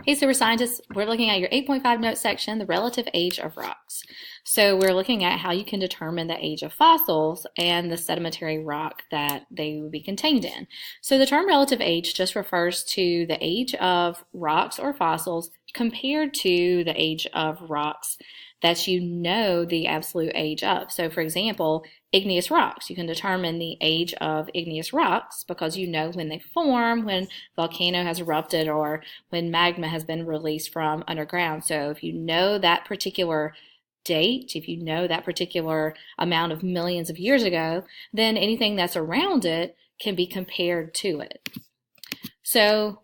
Hey, super scientists, we're looking at your 8.5 note section, the relative age of rocks. So we're looking at how you can determine the age of fossils and the sedimentary rock that they would be contained in. So the term relative age just refers to the age of rocks or fossils compared to the age of rocks that you know the absolute age of. So for example, igneous rocks. You can determine the age of igneous rocks because you know when they form, when volcano has erupted, or when magma has been released from underground. So if you know that particular date, if you know that particular amount of millions of years ago, then anything that's around it can be compared to it. So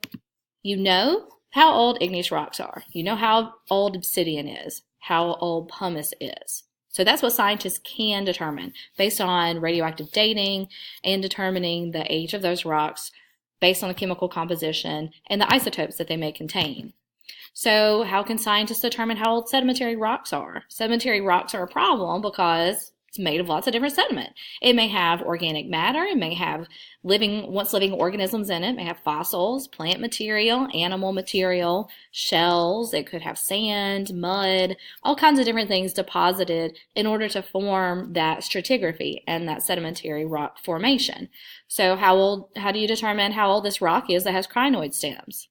you know how old igneous rocks are. You know how old obsidian is, how old pumice is. So that's what scientists can determine based on radioactive dating and determining the age of those rocks based on the chemical composition and the isotopes that they may contain. So how can scientists determine how old sedimentary rocks are? Sedimentary rocks are a problem because it's made of lots of different sediment. It may have organic matter, it may have once living organisms in it, it may have fossils, plant material, animal material, shells, it could have sand, mud, all kinds of different things deposited in order to form that stratigraphy and that sedimentary rock formation. So how do you determine how old this rock is that has crinoid stems?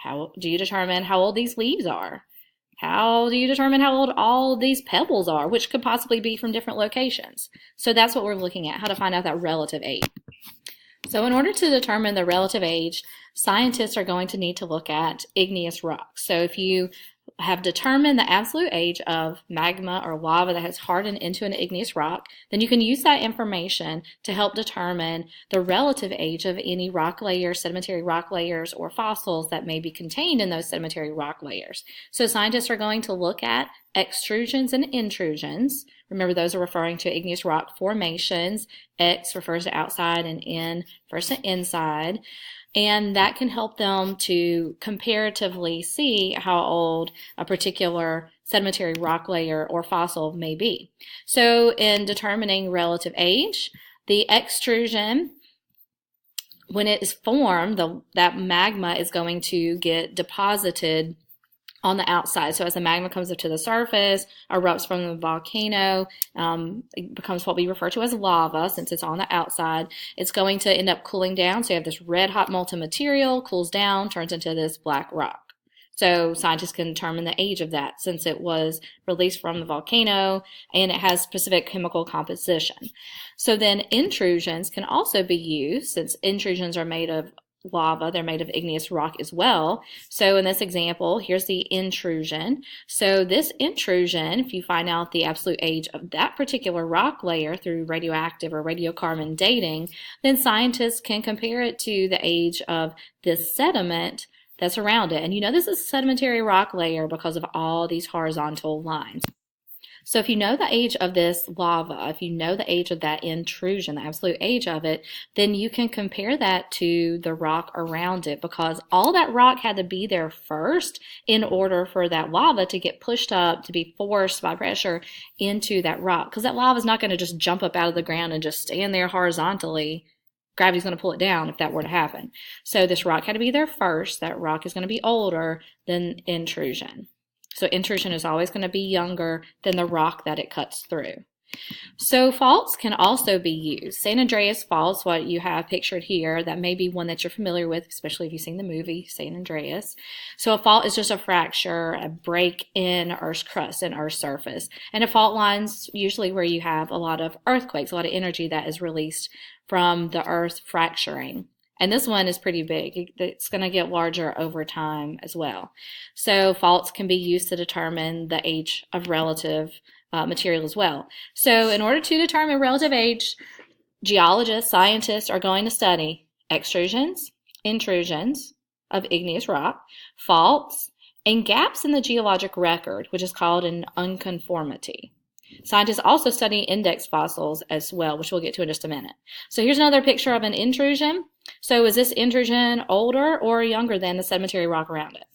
How do you determine how old these leaves are? How do you determine how old all these pebbles are, which could possibly be from different locations? So that's what we're looking at, how to find out that relative age. So in order to determine the relative age, scientists are going to need to look at igneous rocks. So if you have determined the absolute age of magma or lava that has hardened into an igneous rock, then you can use that information to help determine the relative age of any rock layers, sedimentary rock layers, or fossils that may be contained in those sedimentary rock layers. So scientists are going to look at extrusions and intrusions. Remember, those are referring to igneous rock formations. X refers to outside and in refers to inside. And that can help them to comparatively see how old a particular sedimentary rock layer or fossil may be. So in determining relative age, the extrusion, when it is formed, that magma is going to get deposited on the outside. So as the magma comes up to the surface, erupts from the volcano, it becomes what we refer to as lava since it's on the outside. It's going to end up cooling down. So you have this red hot molten material, cools down, turns into this black rock. So scientists can determine the age of that since it was released from the volcano and it has specific chemical composition. So then intrusions can also be used since intrusions are made of lava, they're made of igneous rock as well. So in this example, here's the intrusion. So this intrusion, if you find out the absolute age of that particular rock layer through radioactive or radiocarbon dating, then scientists can compare it to the age of this sediment that's around it. And you know this is a sedimentary rock layer because of all these horizontal lines. So if you know the age of this lava, if you know the age of that intrusion, the absolute age of it, then you can compare that to the rock around it because all that rock had to be there first in order for that lava to get pushed up, to be forced by pressure into that rock. Because that lava is not going to just jump up out of the ground and just stand there horizontally. Gravity's going to pull it down if that were to happen. So this rock had to be there first. That rock is going to be older than intrusion. So intrusion is always going to be younger than the rock that it cuts through. So faults can also be used. San Andreas faults, what you have pictured here, that may be one that you're familiar with, especially if you've seen the movie San Andreas. So a fault is just a fracture, a break in Earth's crust and Earth's surface. And a fault line's usually where you have a lot of earthquakes, a lot of energy that is released from the Earth fracturing. And this one is pretty big. It's going to get larger over time as well. So faults can be used to determine the age of relative material as well. So in order to determine relative age, geologists, scientists are going to study extrusions, intrusions of igneous rock, faults, and gaps in the geologic record, which is called an unconformity. Scientists also study index fossils as well, which we'll get to in just a minute. So here's another picture of an intrusion. So is this intrusion older or younger than the sedimentary rock around it?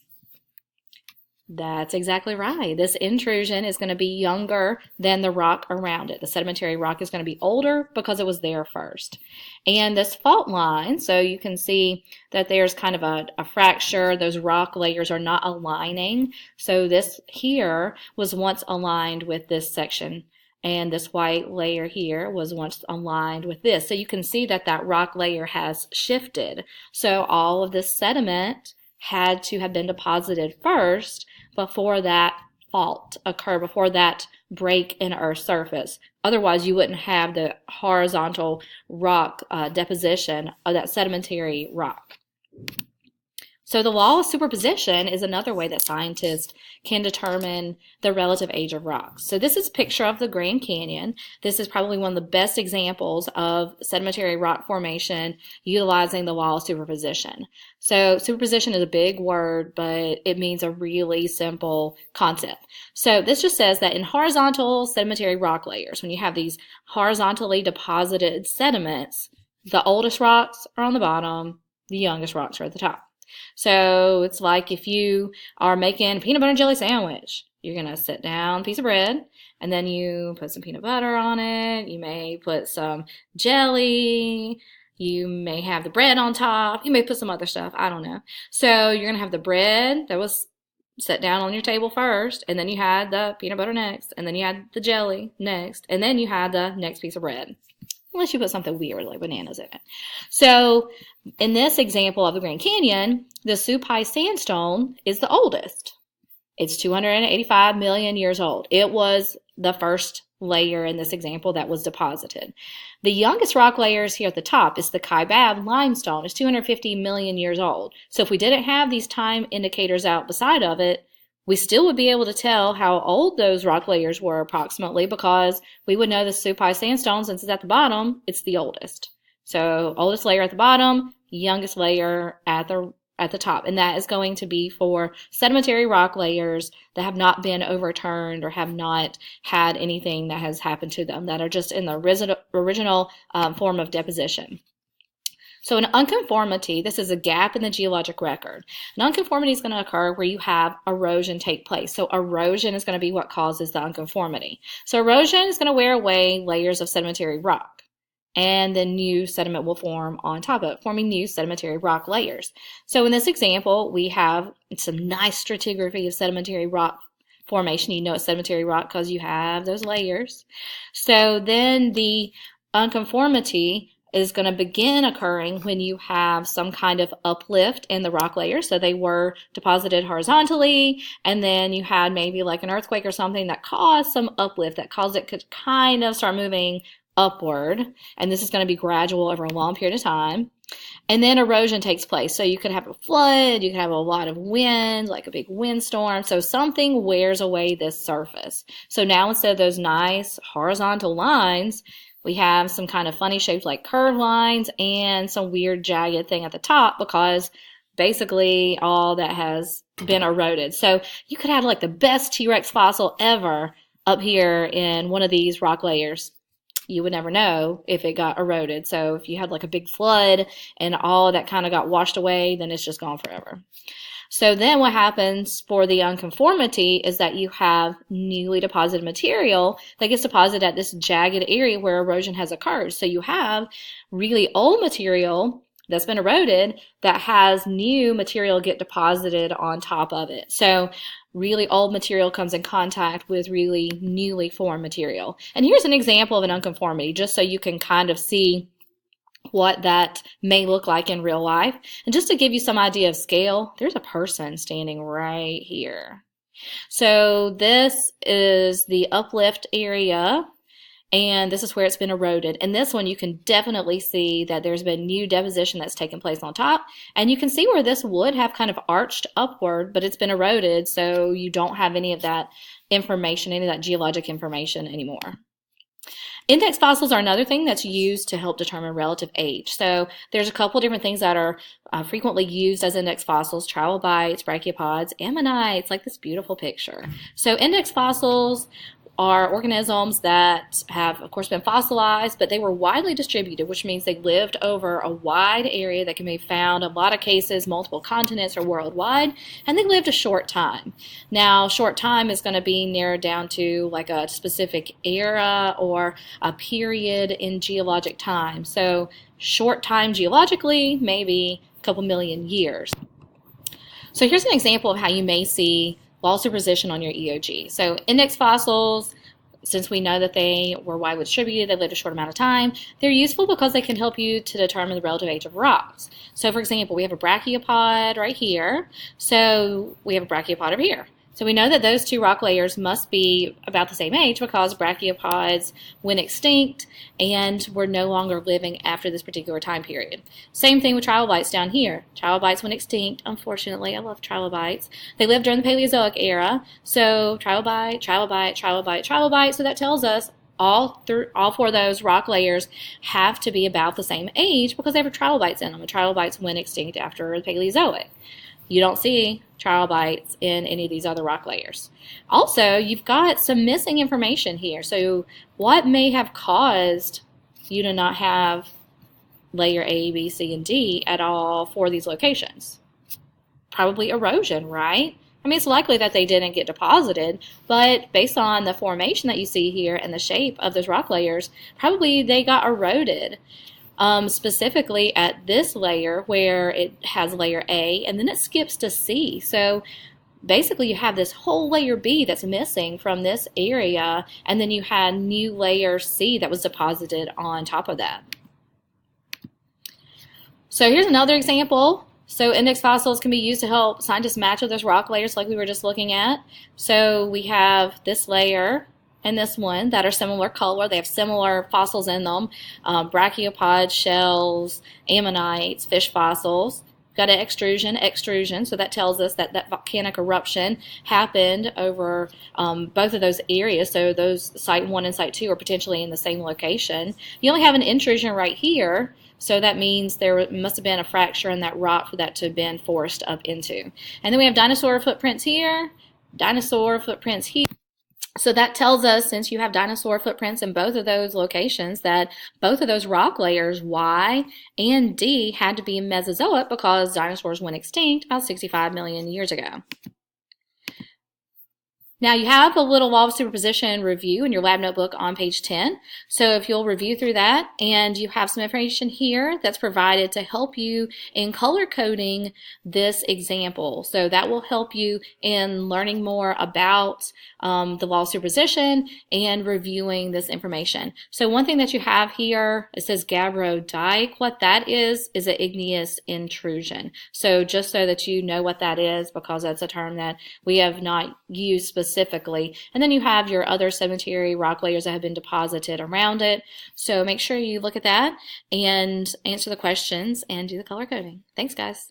That's exactly right. This intrusion is going to be younger than the rock around it. The sedimentary rock is going to be older because it was there first. And this fault line, so you can see that there's kind of a fracture. Those rock layers are not aligning. So this here was once aligned with this section. And this white layer here was once aligned with this. So you can see that that rock layer has shifted. So all of this sediment had to have been deposited first before that fault occurred, before that break in Earth's surface. Otherwise, you wouldn't have the horizontal rock deposition of that sedimentary rock. So the law of superposition is another way that scientists can determine the relative age of rocks. So this is a picture of the Grand Canyon. This is probably one of the best examples of sedimentary rock formation utilizing the law of superposition. So superposition is a big word, but it means a really simple concept. So this just says that in horizontal sedimentary rock layers, when you have these horizontally deposited sediments, the oldest rocks are on the bottom, the youngest rocks are at the top. So it's like if you are making a peanut butter and jelly sandwich, you're going to sit down a piece of bread and then you put some peanut butter on it. You may put some jelly. You may have the bread on top. You may put some other stuff. I don't know. So you're going to have the bread that was set down on your table first, and then you had the peanut butter next, and then you had the jelly next, and then you had the next piece of bread. Unless you put something weird like bananas in it. So in this example of the Grand Canyon, the Supai sandstone is the oldest. It's 285 million years old. It was the first layer in this example that was deposited. The youngest rock layers here at the top is the Kaibab limestone. It's 250 million years old. So if we didn't have these time indicators out beside of it, we still would be able to tell how old those rock layers were approximately, because we would know the Supai sandstone, since it's at the bottom, it's the oldest. So oldest layer at the bottom, youngest layer at the top. And that is going to be for sedimentary rock layers that have not been overturned or have not had anything that has happened to them, that are just in the original form of deposition. So an unconformity, this is a gap in the geologic record. An unconformity is going to occur where you have erosion take place. So erosion is going to be what causes the unconformity. So erosion is going to wear away layers of sedimentary rock, and then new sediment will form on top of it, forming new sedimentary rock layers. So in this example, we have some nice stratigraphy of sedimentary rock formation. You know it's sedimentary rock because you have those layers. So then the unconformity is going to begin occurring when you have some kind of uplift in the rock layers. So they were deposited horizontally, and then you had maybe like an earthquake or something that caused some uplift, that caused it to kind of start moving upward. And this is going to be gradual over a long period of time. And then erosion takes place. So you could have a flood, you could have a lot of wind, like a big windstorm. So something wears away this surface. So now instead of those nice horizontal lines, we have some kind of funny shapes like curved lines and some weird jagged thing at the top, because basically all that has been eroded. So you could have like the best T-Rex fossil ever up here in one of these rock layers. You would never know if it got eroded. So if you had like a big flood and all that kind of got washed away, then it's just gone forever. So then what happens for the unconformity is that you have newly deposited material that gets deposited at this jagged area where erosion has occurred. So you have really old material that's been eroded that has new material get deposited on top of it. So really old material comes in contact with really newly formed material. And here's an example of an unconformity, just so you can kind of see what that may look like in real life. And just to give you some idea of scale, there's a person standing right here. So this is the uplift area, and this is where it's been eroded. And this one, you can definitely see that there's been new deposition that's taken place on top. And you can see where this would have kind of arched upward, but it's been eroded, so you don't have any of that information, any of that geologic information anymore. Index fossils are another thing that's used to help determine relative age. So there's a couple different things that are frequently used as index fossils: trilobites, brachiopods, ammonites, like this beautiful picture. So index fossils are organisms that have, of course, been fossilized, but they were widely distributed, which means they lived over a wide area that can be found in a lot of cases, multiple continents or worldwide, and they lived a short time. Now, short time is going to be narrowed down to like a specific era or a period in geologic time. So short time geologically, maybe a couple million years. So here's an example of how you may see law of superposition on your EOG. So index fossils, since we know that they were widely distributed, they lived a short amount of time, they're useful because they can help you to determine the relative age of rocks. So for example, we have a brachiopod right here. So we have a brachiopod over here. So we know that those two rock layers must be about the same age because brachiopods went extinct and were no longer living after this particular time period. Same thing with trilobites down here. Trilobites went extinct, unfortunately. I love trilobites. They lived during the Paleozoic era. So trilobite, trilobite, trilobite, trilobite. So that tells us all four of those rock layers have to be about the same age because they have trilobites in them. And trilobites went extinct after the Paleozoic. You don't see trilobites in any of these other rock layers. Also, you've got some missing information here. So what may have caused you to not have layer A, B, C, and D at all for these locations? Probably erosion, right? I mean, it's likely that they didn't get deposited, but based on the formation that you see here and the shape of those rock layers, probably they got eroded. Specifically at this layer where it has layer A and then it skips to C. So basically you have this whole layer B that's missing from this area, and then you had new layer C that was deposited on top of that. So here's another example. So index fossils can be used to help scientists match with those rock layers like we were just looking at. So we have this layer and this one that are similar color. They have similar fossils in them, brachiopods, shells, ammonites, fish fossils. Got an extrusion, so that tells us that that volcanic eruption happened over both of those areas. So those site 1 and site 2 are potentially in the same location. You only have an intrusion right here, so that means there must have been a fracture in that rock for that to have been forced up into. And then we have dinosaur footprints here, dinosaur footprints here. So that tells us, since you have dinosaur footprints in both of those locations, that both of those rock layers, Y and D, had to be Mesozoic because dinosaurs went extinct about 65 million years ago. Now you have a little law of superposition review in your lab notebook on page 10. So if you'll review through that, and you have some information here that's provided to help you in color coding this example. So that will help you in learning more about the law of superposition and reviewing this information. So one thing that you have here, it says gabbro dike. What that is an igneous intrusion. So just so that you know what that is, because that's a term that we have not used specifically. And then you have your other sedimentary rock layers that have been deposited around it. So make sure you look at that and answer the questions and do the color coding. Thanks, guys.